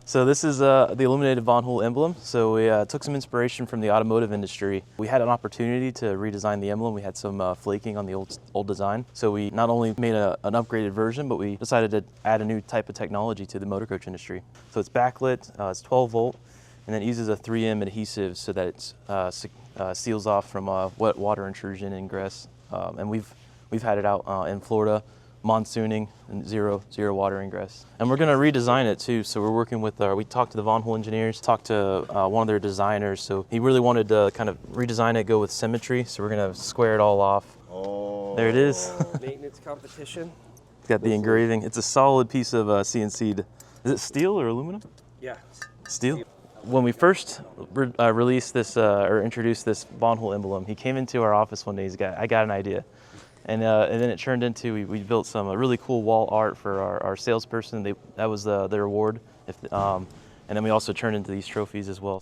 So this is the Illuminated VanHool Emblem. So we took some inspiration from the automotive industry. We had an opportunity to redesign the emblem. We had some flaking on the old design. So we not only made an upgraded version, but we decided to add a new type of technology to the motorcoach industry. So it's backlit, it's 12 volt, and then it uses a 3M adhesive so that it seals off from wet water intrusion and ingress. And we've had it out in Florida, monsooning and zero water ingress. And we're going to redesign it too. So we're working with, we talked to the VanHool engineers, talked to one of their designers. So he really wanted to kind of redesign it, go with symmetry. So we're going to square it all off. Oh, there it is. Maintenance competition. It's got the engraving. It's a solid piece of CNC'd. Is it steel or aluminum? Yeah. Steel? When we first released this or introduced this VanHool emblem, he came into our office one day. He's got, I got an idea. And then it turned into, we built some really cool wall art for our salesperson. That was their award. And then we also turned into these trophies as well.